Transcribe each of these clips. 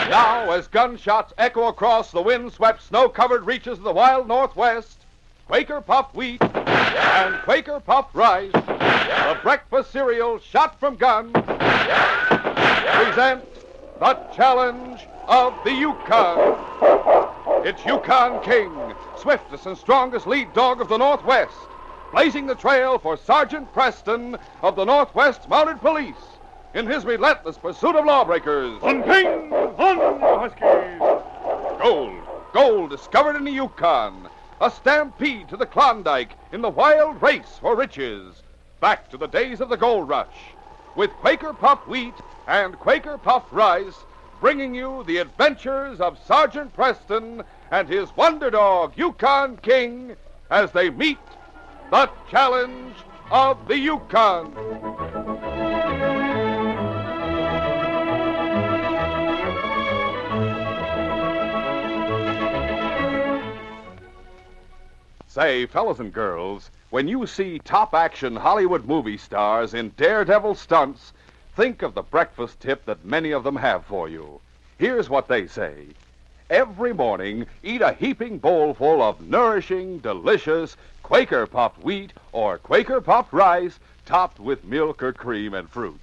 Now, as gunshots echo across the wind-swept, snow-covered reaches of the wild Northwest, Quaker Puffed Wheat and Quaker Puffed Rice, the breakfast cereal shot from guns, present the challenge of the Yukon. It's Yukon King, swiftest and strongest lead dog of the Northwest, blazing the trail for Sergeant Preston of the Northwest Mounted Police in his relentless pursuit of lawbreakers. On King, on, you Huskies! Gold discovered in the Yukon. A stampede to the Klondike in the wild race for riches. Back to the days of the gold rush. With Quaker Puffed Wheat and Quaker Puffed Rice, bringing you the adventures of Sergeant Preston and his wonder dog, Yukon King, as they meet the challenge of the Yukon. Say, fellas and girls, when you see top-action Hollywood movie stars in daredevil stunts, think of the breakfast tip that many of them have for you. Here's what they say. Every morning, eat a heaping bowl full of nourishing, delicious Quaker Puffed Wheat or Quaker Puffed Rice topped with milk or cream and fruit.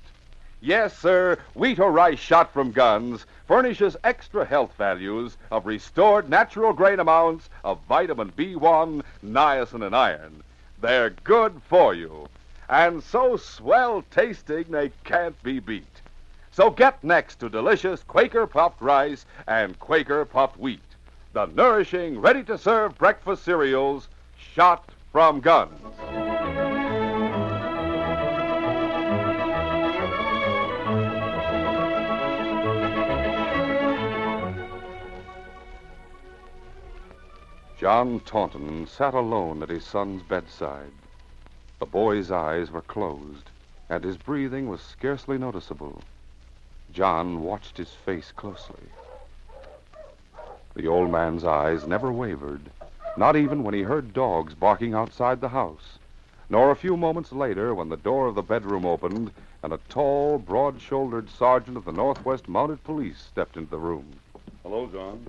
Yes, sir, wheat or rice shot from guns furnishes extra health values of restored natural grain amounts of vitamin B1, niacin, and iron. They're good for you, and so swell tasting they can't be beat. So get next to delicious Quaker Puffed Rice and Quaker Puffed Wheat, the nourishing, ready-to-serve breakfast cereals shot from guns. John Taunton sat alone at his son's bedside. The boy's eyes were closed, and his breathing was scarcely noticeable. John watched his face closely. The old man's eyes never wavered, not even when he heard dogs barking outside the house, nor a few moments later when the door of the bedroom opened and a tall, broad-shouldered sergeant of the Northwest Mounted Police stepped into the room. Hello, John.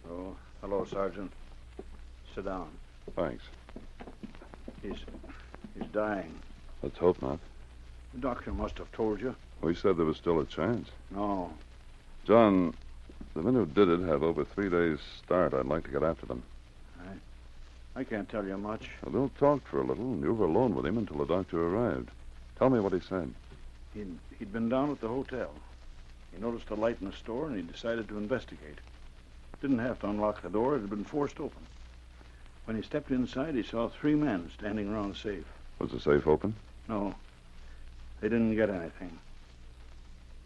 Oh, hello, Sergeant. Sit down. Thanks. He's dying. Let's hope not. The doctor must have told you. We said there was still a chance. No. John, the men who did it have over 3 days' start. I'd like to get after them. I can't tell you much. Well, they'll talk for a little, and you were alone with him until the doctor arrived. Tell me what he said. He'd been down at the hotel. He noticed a light in the store, and he decided to investigate. Didn't have to unlock the door. It had been forced open. When he stepped inside, he saw 3 men standing around the safe. Was the safe open? No. They didn't get anything.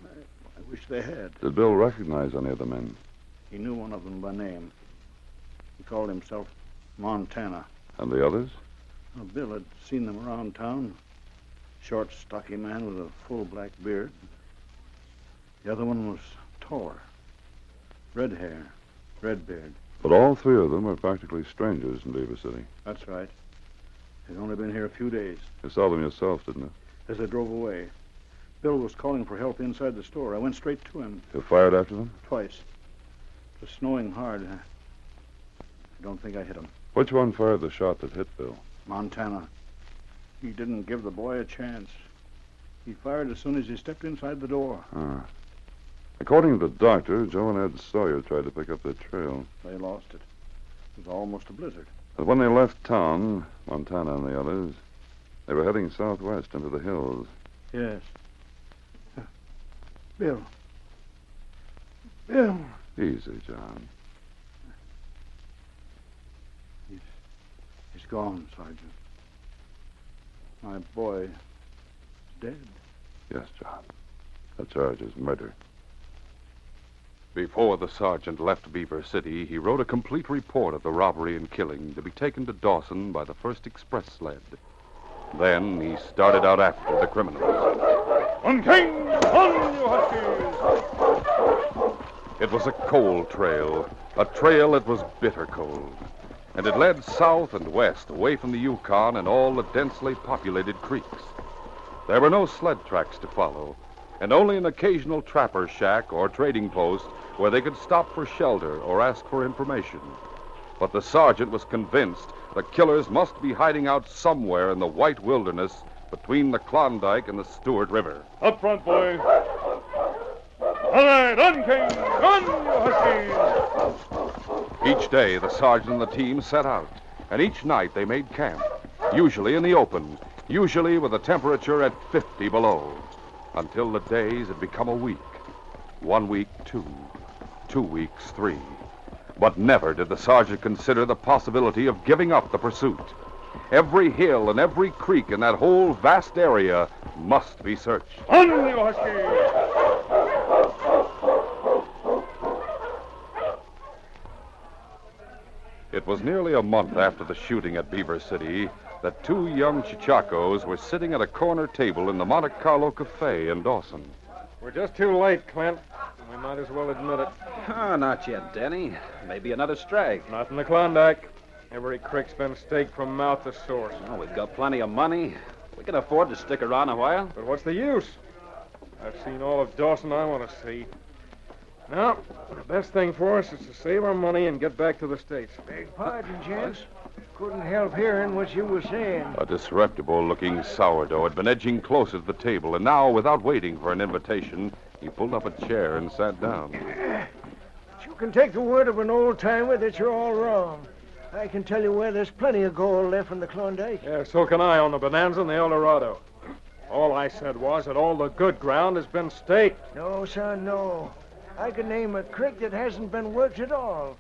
I wish they had. Did Bill recognize any of the men? He knew one of them by name. He called himself Montana. And the others? Well, Bill had seen them around town. Short, stocky man with a full black beard. The other one was taller. Red hair, red beard. But all 3 of them were practically strangers in Beaver City. That's right. They'd only been here a few days. You saw them yourself, didn't you? As they drove away, Bill was calling for help inside the store. I went straight to him. You fired after them? Twice. It was snowing hard. I don't think I hit him. Which one fired the shot that hit Bill? Montana. He didn't give the boy a chance. He fired as soon as he stepped inside the door. Ah. According to the doctor, Joe and Ed Sawyer tried to pick up their trail. They lost it. It was almost a blizzard. But when they left town, Montana and the others, they were heading southwest into the hills. Yes. Bill. Bill. Easy, John. He's gone, Sergeant. My boy is dead. Yes, John. The charge is murder. Before the sergeant left Beaver City, he wrote a complete report of the robbery and killing to be taken to Dawson by the first express sled. Then he started out after the criminals. On King! On, you Huskies! It was a cold trail, a trail that was bitter cold. And it led south and west, away from the Yukon and all the densely populated creeks. There were no sled tracks to follow, and only an occasional trapper's shack or trading post where they could stop for shelter or ask for information. But the sergeant was convinced the killers must be hiding out somewhere in the white wilderness between the Klondike and the Stewart River. Up front, boys. All right, on, King! On, you huskies! Each day, the sergeant and the team set out, and each night they made camp, usually in the open, usually with a temperature at 50 below, until the days had become a week. 1 week, 2. 2 weeks, 3. But never did the sergeant consider the possibility of giving up the pursuit. Every hill and every creek in that whole vast area must be searched. On, you huskies! It was nearly a month after the shooting at Beaver City that two young Chichacos were sitting at a corner table in the Monte Carlo Cafe in Dawson. We're just too late, Clint. We might as well admit it. Oh, not yet, Denny. Maybe another strike. Not in the Klondike. Every creek's been staked from mouth to source. Oh, we've got plenty of money. We can afford to stick around a while. But what's the use? I've seen all of Dawson I want to see. Now, the best thing for us is to save our money and get back to the States. Beg pardon, gents. Couldn't help hearing what you were saying. A disreputable-looking sourdough had been edging closer to the table, and now, without waiting for an invitation, he pulled up a chair and sat down. You can take the word of an old-timer that you're all wrong. I can tell you where there's plenty of gold left in the Klondike. Yeah, so can I on the Bonanza and the El Dorado. All I said was that all the good ground has been staked. No, son, no. I can name a creek that hasn't been worked at all.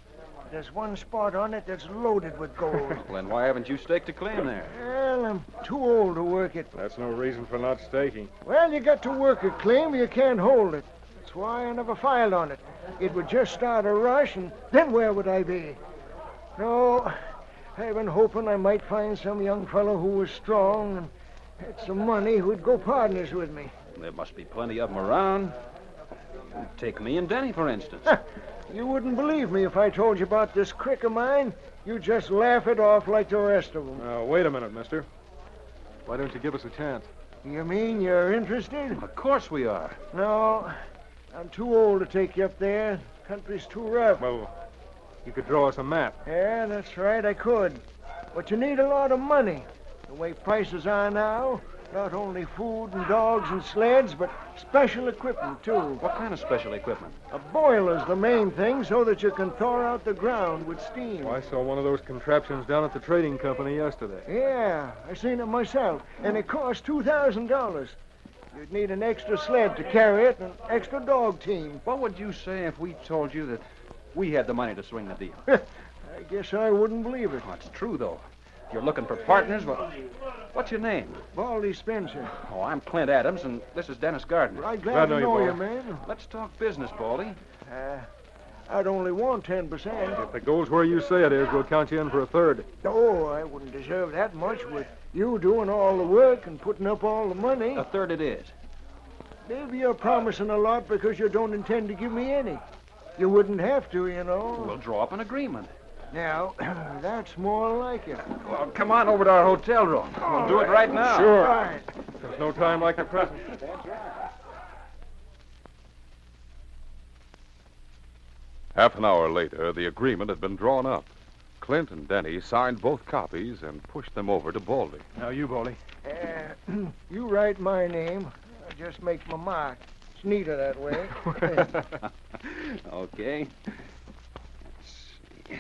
There's one spot on it that's loaded with gold. Well, then why haven't you staked a claim there? Well, I'm too old to work it. That's no reason for not staking. Well, you got to work a claim, you can't hold it. That's why I never filed on it. It would just start a rush, and then where would I be? No, I've been hoping I might find some young fellow who was strong and had some money who'd go partners with me. There must be plenty of them around. Take me and Denny, for instance. You wouldn't believe me if I told you about this crick of mine. You'd just laugh it off like the rest of them. Wait a minute, mister. Why don't you give us a chance? You mean you're interested? Of course we are. No, I'm too old to take you up there. Country's too rough. Well, you could draw us a map. Yeah, that's right, I could. But you need a lot of money. The way prices are now, not only food and dogs and sleds, but special equipment, too. What kind of special equipment? A boiler's the main thing so that you can thaw out the ground with steam. Well, I saw one of those contraptions down at the trading company yesterday. Yeah, I seen it myself, and it cost $2,000. You'd need an extra sled to carry it and an extra dog team. What would you say if we told you that we had the money to swing the deal? I guess I wouldn't believe it. Oh, it's true, though. If you're looking for partners, well, what's your name? Baldy Spencer. Oh, I'm Clint Adams, and this is Dennis Gardner. I'm glad to know you, Baldy. man. Let's talk business, Baldy. I'd only want 10%. If it goes where you say it is, we'll count you in for a third. Oh, I wouldn't deserve that much with you doing all the work and putting up all the money. A third it is. Maybe you're promising a lot because you don't intend to give me any. You wouldn't have to, you know. We'll draw up an agreement. Now, that's more like it. Well, come on over to our hotel room. We'll do it right now. Sure. Right. There's no time like the present. Half an hour later, the agreement had been drawn up. Clint and Denny signed both copies and pushed them over to Baldy. Now you, Baldy. You write my name. I just make my mark. It's neater that way. Okay. Let's see.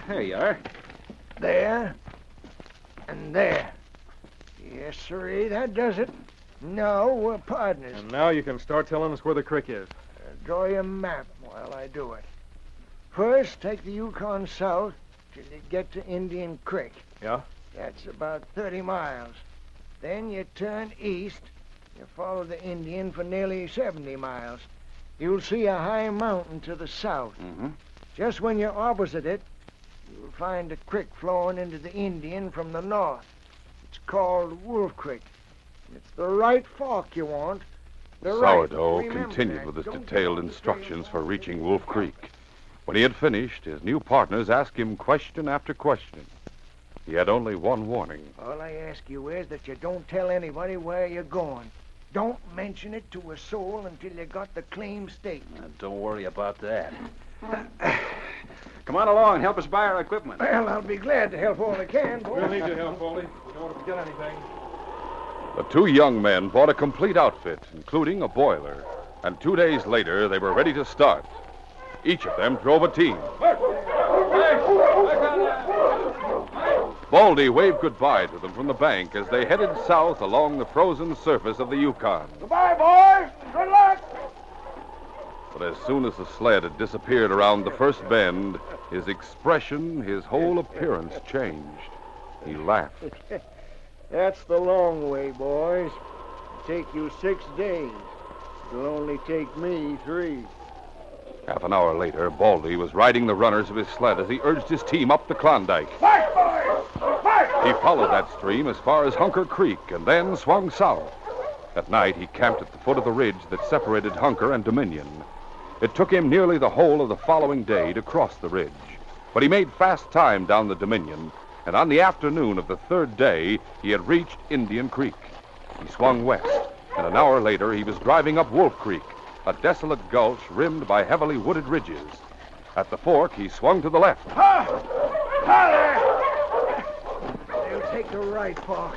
There you are. There. And there. Yes, sirree, that does it. Now we're partners. And now you can start telling us where the creek is. Draw your map while I do it. First, take the Yukon south till you get to Indian Creek. Yeah? That's about 30 miles. Then you turn east. You follow the Indian for nearly 70 miles. You'll see a high mountain to the south. Mm-hmm. Just when you're opposite it, you'll find a creek flowing into the Indian from the north. It's called Wolf Creek. And it's the right fork you want. The right. Sourdough Remember continued that. with his Don't detailed get instructions for reaching Wolf Creek. When he had finished, his new partners asked him question after question. He had only one warning. All I ask you is that you don't tell anybody where you're going. Don't mention it to a soul until you got the claim staked. Don't worry about that. Come on along, help us buy our equipment. Well, I'll be glad to help all I can, boy. We'll need your help, Baldy. We don't want to forget anything. The two young men bought a complete outfit, including a boiler. And 2 days later, they were ready to start. Each of them drove a team. Baldy waved goodbye to them from the bank as they headed south along the frozen surface of the Yukon. Goodbye, boys. Good luck. But as soon as the sled had disappeared around the first bend, his expression, his whole appearance changed. He laughed. That's the long way, boys. It'll take you 6 days. It'll only take me 3. Half an hour later, Baldy was riding the runners of his sled as he urged his team up the Klondike. Fight, boys! Fight! He followed that stream as far as Hunker Creek and then swung south. At night, he camped at the foot of the ridge that separated Hunker and Dominion. It took him nearly the whole of the following day to cross the ridge. But he made fast time down the Dominion, and on the afternoon of the 3rd day, he had reached Indian Creek. He swung west, and an hour later, he was driving up Wolf Creek, a desolate gulch rimmed by heavily wooded ridges. At the fork, he swung to the left. There! They'll take the right fork.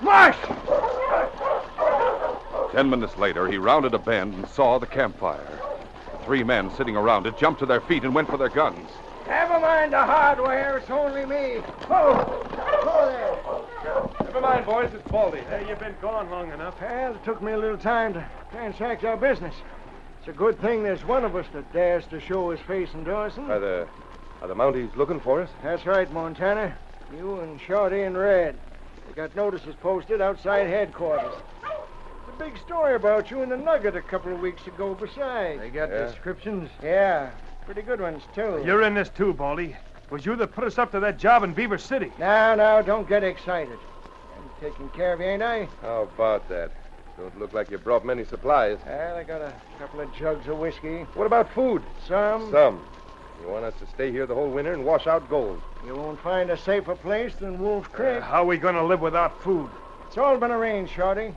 March! 10 minutes later, he rounded a bend and saw the campfire. The 3 men sitting around it jumped to their feet and went for their guns. Never mind the hardware. It's only me. Oh there. Never mind, boys. It's Baldy. Hey, you've been gone long enough. Well, it took me a little time to transact our business. It's a good thing there's one of us that dares to show his face in Dawson. Are the Mounties looking for us? That's right, Montana. You and Shorty and Red. They got notices posted outside headquarters. There's a big story about you in the Nugget a couple of weeks ago besides. They got descriptions? Yeah, pretty good ones, too. You're in this too, Baldy. It was you that put us up to that job in Beaver City. Now, don't get excited. I'm taking care of you, ain't I? How about that? Don't look like you brought many supplies. Well, I got a couple of jugs of whiskey. What about food? Some. You want us to stay here the whole winter and wash out gold? You won't find a safer place than Wolf Creek. How are we going to live without food? It's all been arranged, Shorty.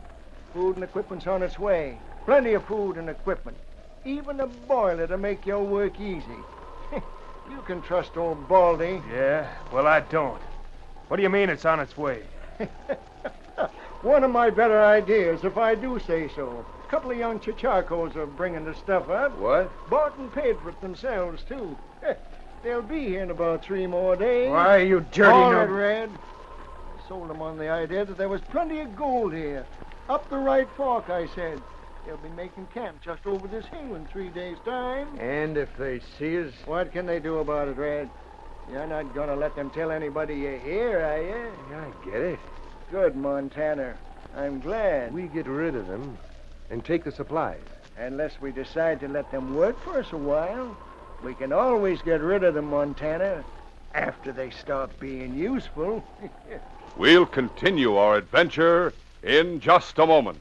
Food and equipment's on its way. Plenty of food and equipment. Even a boiler to make your work easy. You can trust old Baldy. Yeah? Well, I don't. What do you mean it's on its way? One of my better ideas, if I do say so. A couple of young chicharcos are bringing the stuff up. What? Bought and paid for it themselves, too. They'll be here in about 3 more days. Why, you dirty All no... right, Red. I sold them on the idea that there was plenty of gold here. Up the right fork, I said. They'll be making camp just over this hill in 3 days' time. And if they see us? What can they do about it, Red? You're not going to let them tell anybody you're here, are you? Yeah, I get it. Good, Montana. I'm glad. We get rid of them and take the supplies. Unless we decide to let them work for us a while, we can always get rid of them, Montana, after they stop being useful. We'll continue our adventure in just a moment.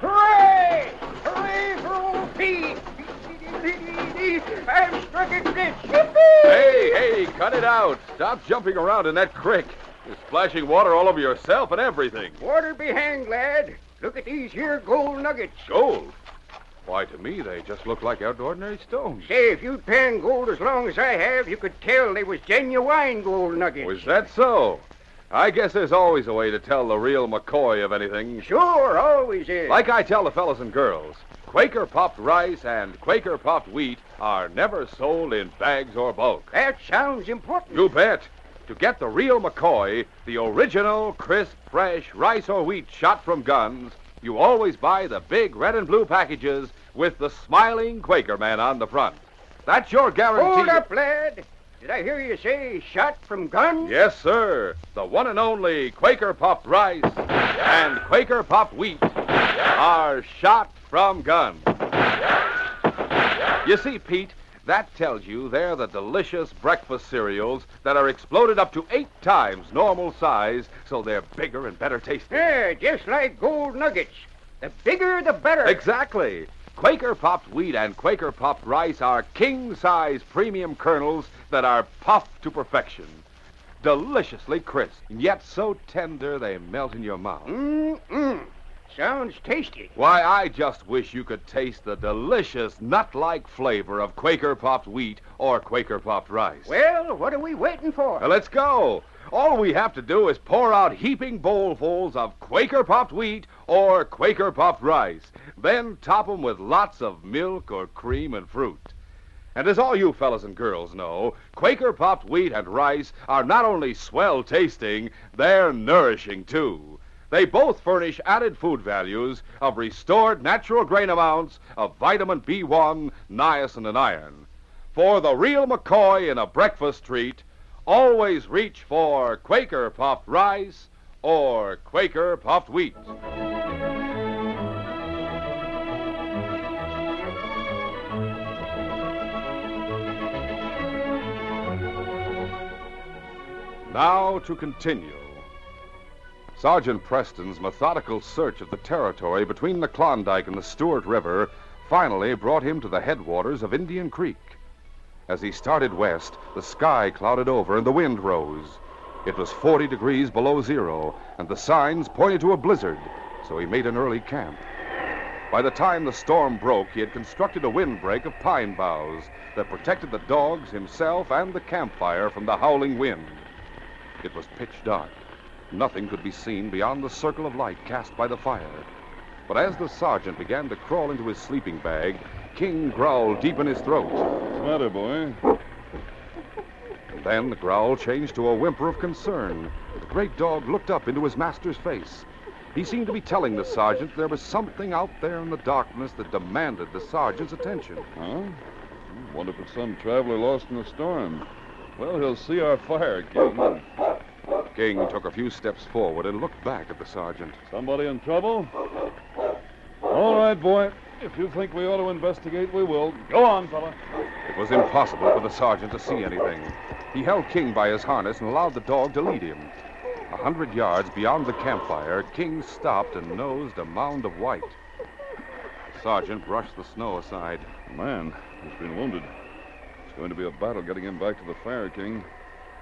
Hooray! Hooray for old Pete! I've struck it rich! Hey, cut it out. Stop jumping around in that creek. You're splashing water all over yourself and everything. Water be hanged, lad. Look at these here gold nuggets. Gold? Why, to me, they just look like ordinary stones. Say, if you'd panned gold as long as I have, you could tell they was genuine gold nuggets. Was that so? I guess there's always a way to tell the real McCoy of anything. Sure, always is. Like I tell the fellas and girls, Quaker puffed rice and Quaker puffed wheat are never sold in bags or bulk. That sounds important. You bet. To get the real McCoy, the original, crisp, fresh rice or wheat shot from guns, you always buy the big red and blue packages with the smiling Quaker man on the front. That's your guarantee. Hold up, lad. Did I hear you say shot from guns? Yes, sir. The one and only Quaker puffed rice and Quaker puffed wheat are shot from guns. You see, Pete, That tells you they're the delicious breakfast cereals that are exploded up to 8 times normal size, so they're bigger and better tasting. Yeah, just like gold nuggets. The bigger, the better. Exactly. Quaker Popped Wheat and Quaker Popped Rice are king-size premium kernels that are puffed to perfection. Deliciously crisp, and yet so tender they melt in your mouth. Mm-mm. Sounds tasty. Why, I just wish you could taste the delicious nut-like flavor of Quaker Popped Wheat or Quaker Popped Rice. Well, what are we waiting for? Now, let's go. All we have to do is pour out heaping bowlfuls of Quaker Popped Wheat or Quaker Popped Rice. Then top 'em with lots of milk or cream and fruit. And as all you fellas and girls know, Quaker Popped Wheat and Rice are not only swell tasting, they're nourishing, too. They both furnish added food values of restored natural grain amounts of vitamin B1, niacin, and iron. For the real McCoy in a breakfast treat, always reach for Quaker Puffed Rice or Quaker Puffed Wheat. Now to continue. Sergeant Preston's methodical search of the territory between the Klondike and the Stewart River finally brought him to the headwaters of Indian Creek. As he started west, the sky clouded over and the wind rose. It was 40 degrees below zero, and the signs pointed to a blizzard, so he made an early camp. By the time the storm broke, he had constructed a windbreak of pine boughs that protected the dogs, himself, and the campfire from the howling wind. It was pitch dark. Nothing could be seen beyond the circle of light cast by the fire. But as the sergeant began to crawl into his sleeping bag, King growled deep in his throat. What's the matter, boy? And then the growl changed to a whimper of concern. The great dog looked up into his master's face. He seemed to be telling the sergeant there was something out there in the darkness that demanded the sergeant's attention. Huh? Wonder if it's some traveler lost in the storm. Well, he'll see our fire, King. King took a few steps forward and looked back at the sergeant. Somebody in trouble? All right, boy. If you think we ought to investigate, we will. Go on, fella. It was impossible for the sergeant to see anything. He held King by his harness and allowed the dog to lead him. 100 yards beyond the campfire, King stopped and nosed a mound of white. The sergeant brushed the snow aside. Man, he's been wounded. It's going to be a battle getting him back to the fire, King.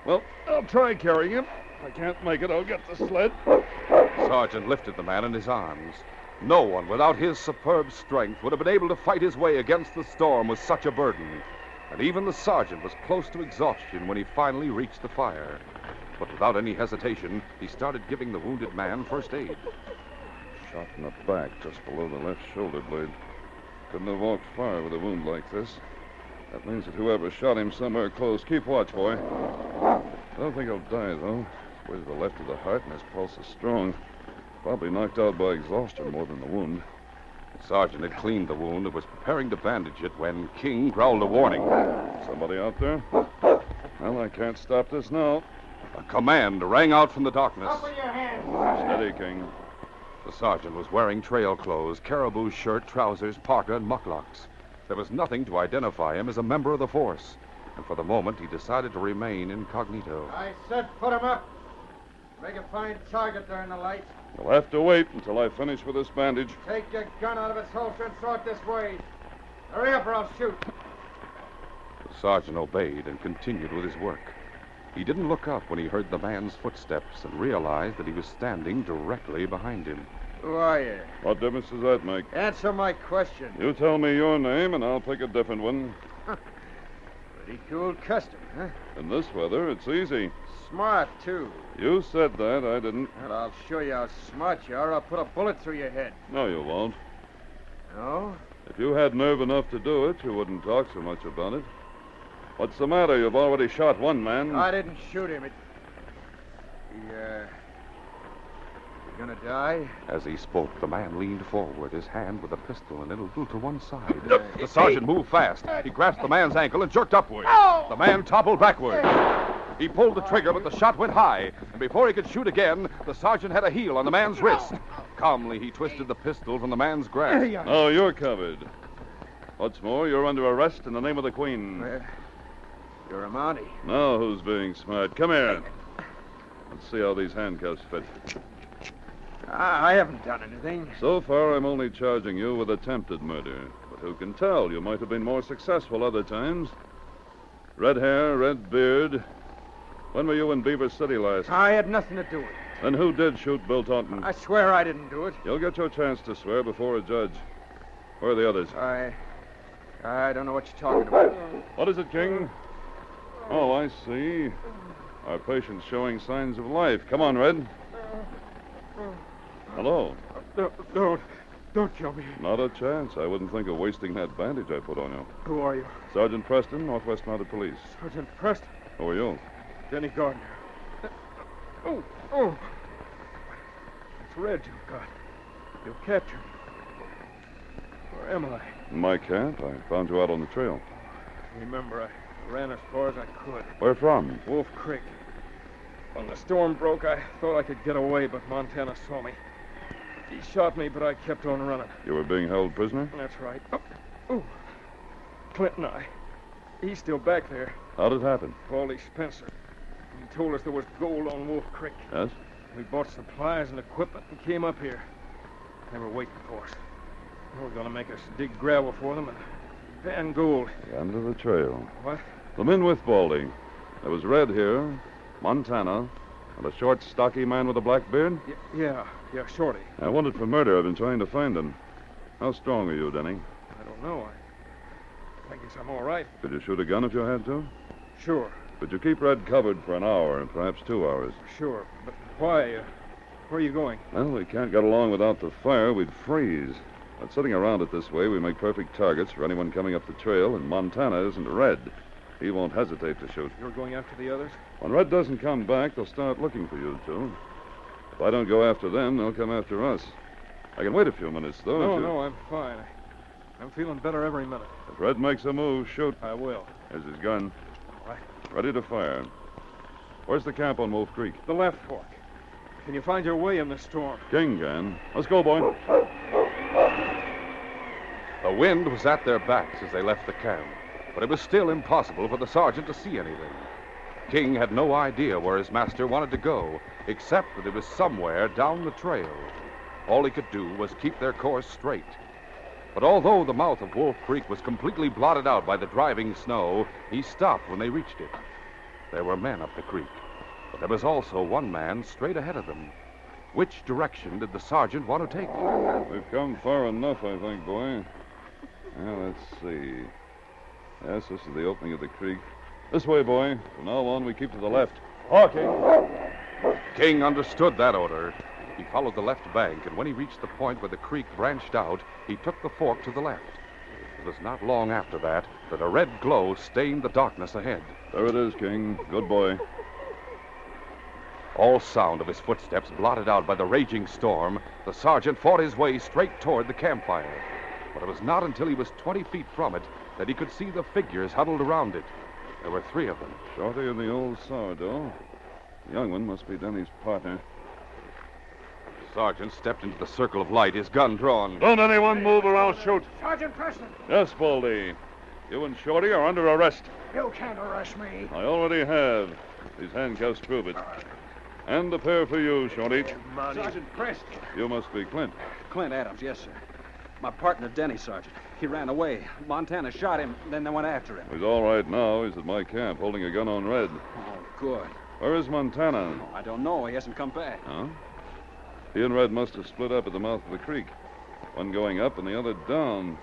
Well, I'll try carrying him. If I can't make it, I'll get the sled. The sergeant lifted the man in his arms. No one without his superb strength would have been able to fight his way against the storm with such a burden. And even the sergeant was close to exhaustion when he finally reached the fire. But without any hesitation, he started giving the wounded man first aid. Shot in the back, just below the left shoulder blade. Couldn't have walked far with a wound like this. That means that whoever shot him somewhere close. Keep watch, boy. I don't think he'll die, though. He's way to the left of the heart, and his pulse is strong. Probably knocked out by exhaustion more than the wound. The sergeant had cleaned the wound and was preparing to bandage it when King growled a warning. Somebody out there? Well, I can't stop this now. A command rang out from the darkness. Up with your hands. Steady, King. The sergeant was wearing trail clothes, caribou shirt, trousers, parka, and mucklocks. There was nothing to identify him as a member of the force, and for the moment he decided to remain incognito. I said put him up. Make a fine target there in the light. You'll have to wait until I finish with this bandage. Take your gun out of its holster and throw it this way. Hurry up or I'll shoot. The sergeant obeyed and continued with his work. He didn't look up when he heard the man's footsteps and realized that he was standing directly behind him. Who are you? What difference does that make? Answer my question. You tell me your name, and I'll pick a different one. Pretty cool custom, huh? In this weather, it's easy. Smart, too. You said that. I didn't. Well, I'll show you how smart you are. I'll put a bullet through your head. No, you won't. No? If you had nerve enough to do it, you wouldn't talk so much about it. What's the matter? You've already shot one man. I didn't shoot him. You gonna die? As he spoke, the man leaned forward, his hand with a pistol and a little to one side. The sergeant moved fast. He grasped the man's ankle and jerked upward. The man toppled backward. He pulled the trigger, but the shot went high, and before he could shoot again, the sergeant had a heel on the man's wrist. Calmly, he twisted the pistol from the man's grasp. Oh, you're covered. What's more, you're under arrest in the name of the Queen. Well, you're a Mountie. Now who's being smart? Come here. Let's see how these handcuffs fit. I haven't done anything. So far, I'm only charging you with attempted murder. But who can tell? You might have been more successful other times. Red hair, red beard. When were you in Beaver City last? I had nothing to do with it. Then who did shoot Bill Taunton? I swear I didn't do it. You'll get your chance to swear before a judge. Where are the others? I don't know what you're talking about. What is it, King? Oh, I see. Our patient's showing signs of life. Come on, Red. Hello. Don't kill me. Not a chance. I wouldn't think of wasting that bandage I put on you. Who are you? Sergeant Preston, Northwest Mounted Police. Sergeant Preston. Who are you? Denny Gardner. Oh. It's Red you've got. You've captured me. Where am I? In my camp. I found you out on the trail. Remember, I ran as far as I could. Where from? Wolf Creek. When the storm broke, I thought I could get away, but Montana saw me. He shot me, but I kept on running. You were being held prisoner? That's right. Oh. Clint and I. He's still back there. How did it happen? Paulie Spencer. He told us there was gold on Wolf Creek. Yes? We bought supplies and equipment and came up here. They were waiting for us. They were going to make us dig gravel for them and pan gold. The end of the trail. What? The men with Baldy. There was Red here, Montana, and a short, stocky man with a black beard? Yeah, Shorty. I wanted for murder. I've been trying to find him. How strong are you, Denny? I don't know. I guess I'm all right. Could you shoot a gun if you had to? Sure. But you keep Red covered for an hour, perhaps 2 hours. Sure. But why? Where are you going? Well, we can't get along without the fire. We'd freeze. But sitting around it this way, we make perfect targets for anyone coming up the trail, and Montana isn't Red. He won't hesitate to shoot. You're going after the others? When Red doesn't come back, they'll start looking for you two. If I don't go after them, they'll come after us. I can wait a few minutes, though. No, I'm fine. I'm feeling better every minute. If Red makes a move, shoot. I will. There's his gun. All right. Ready to fire. Where's the camp on Wolf Creek? The left fork. Can you find your way in this storm? King can. Let's go, boy. The wind was at their backs as they left the camp, but it was still impossible for the sergeant to see anything. King had no idea where his master wanted to go, except that it was somewhere down the trail. All he could do was keep their course straight. But although the mouth of Wolf Creek was completely blotted out by the driving snow, he stopped when they reached it. There were men up the creek, but there was also one man straight ahead of them. Which direction did the sergeant want to take? We've come far enough, I think, boy. Now, let's see. Yes, this is the opening of the creek. This way, boy. From now on, we keep to the left. Okay. King understood that order. He followed the left bank, and when he reached the point where the creek branched out, he took the fork to the left. It was not long after that a red glow stained the darkness ahead. There it is, King. Good boy. All sound of his footsteps blotted out by the raging storm, the sergeant fought his way straight toward the campfire. But it was not until he was 20 feet from it that he could see the figures huddled around it. There were 3 of them. Shorty and the old sourdough. The young one must be Denny's partner. The sergeant stepped into the circle of light, his gun drawn. Don't anyone move around, shoot. Sergeant Preston. Yes, Baldy. You and Shorty are under arrest. You can't arrest me. I already have. These handcuffs prove it. And a pair for you, Shorty. Sergeant Preston. You must be Clint. Clint Adams, yes, sir. My partner, Denny, Sergeant. He ran away. Montana shot him, then they went after him. He's all right now. He's at my camp, holding a gun on Red. Oh, good. Where is Montana? Oh, I don't know. He hasn't come back. Huh? He and Red must have split up at the mouth of the creek. One going up and the other down.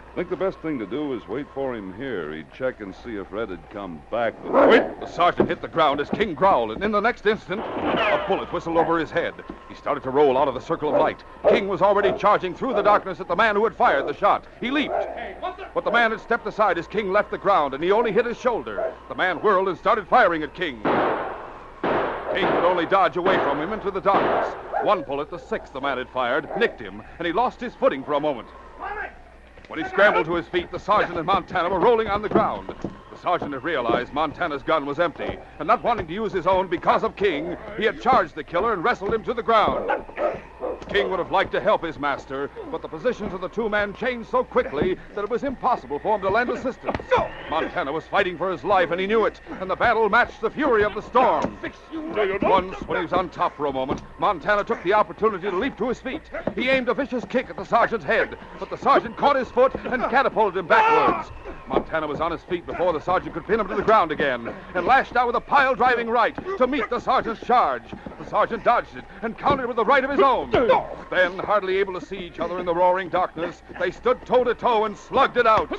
I think the best thing to do is wait for him here. He'd check and see if Red had come back. But... Wait! The sergeant hit the ground as King growled, and in the next instant, a bullet whistled over his head. He started to roll out of the circle of light. King was already charging through the darkness at the man who had fired the shot. He leaped. But the man had stepped aside as King left the ground, and he only hit his shoulder. The man whirled and started firing at King. King could only dodge away from him into the darkness. One bullet, the 6th the man had fired, nicked him, and he lost his footing for a moment. When he scrambled to his feet, the sergeant and Montana were rolling on the ground. The sergeant had realized Montana's gun was empty, and not wanting to use his own because of King, he had charged the killer and wrestled him to the ground. King would have liked to help his master, but the positions of the two men changed so quickly that it was impossible for him to lend assistance. Montana was fighting for his life, and he knew it, and the battle matched the fury of the storm. Once, when he was on top for a moment, Montana took the opportunity to leap to his feet. He aimed a vicious kick at the sergeant's head, but the sergeant caught his foot and catapulted him backwards. Montana was on his feet before the sergeant could pin him to the ground again, and lashed out with a pile-driving right to meet the sergeant's charge. The sergeant dodged it and countered with a right of his own. Then, hardly able to see each other in the roaring darkness, they stood toe-to-toe and slugged it out.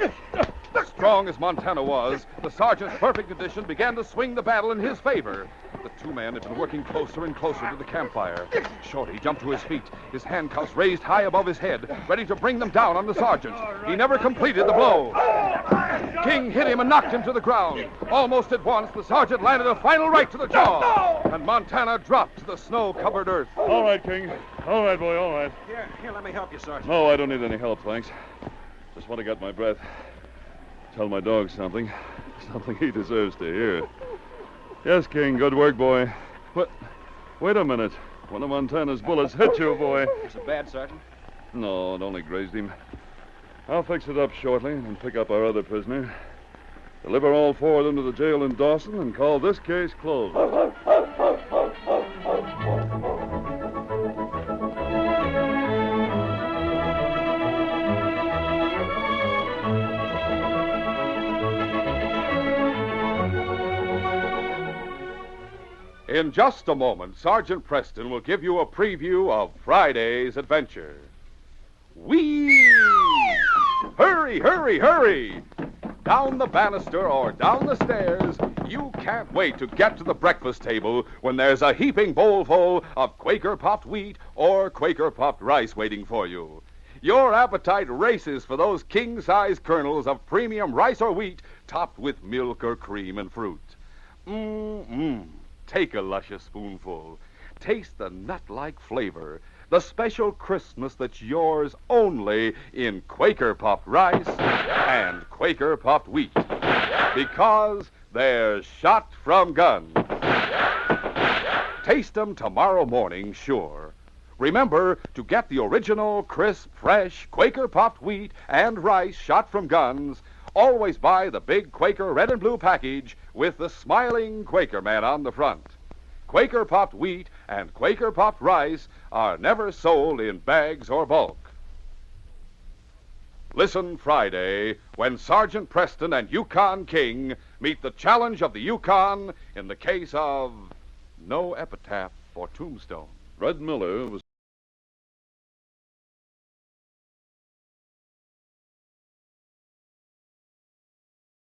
Strong as Montana was, the sergeant's perfect condition began to swing the battle in his favor. The two men had been working closer and closer to the campfire. Shorty jumped to his feet, his handcuffs raised high above his head, ready to bring them down on the sergeant. He never completed the blow. King hit him and knocked him to the ground. Almost at once, the sergeant landed a final right to the jaw, and Montana dropped to the snow-covered earth. All right, King. All right, boy, all right. Here, let me help you, Sergeant. No, I don't need any help, thanks. Just want to get my breath. Tell my dog something. Something he deserves to hear. Yes, King, good work, boy. But wait a minute. One of Montana's bullets hit you, boy. Is it bad, Sergeant? No, it only grazed him. I'll fix it up shortly and pick up our other prisoner. Deliver all four of them to the jail in Dawson and call this case closed. In just a moment, Sergeant Preston will give you a preview of Friday's adventure. Whee! Hurry, hurry, hurry! Down the banister or down the stairs, you can't wait to get to the breakfast table when there's a heaping bowl full of Quaker popped wheat or Quaker popped rice waiting for you. Your appetite races for those king-size kernels of premium rice or wheat topped with milk or cream and fruit. Mmm. Take a luscious spoonful. Taste the nut-like flavor, the special crispness that's yours only in Quaker Puffed Rice and Quaker Puffed Wheat. Because they're shot from guns. Taste them tomorrow morning, sure. Remember to get the original, crisp, fresh Quaker Puffed Wheat and rice shot from guns. Always buy the big Quaker red and blue package with the smiling Quaker man on the front. Quaker Puffed Wheat and Quaker Puffed Rice are never sold in bags or bulk. Listen Friday when Sergeant Preston and Yukon King meet the challenge of the Yukon in the case of no epitaph or tombstone. Red Miller was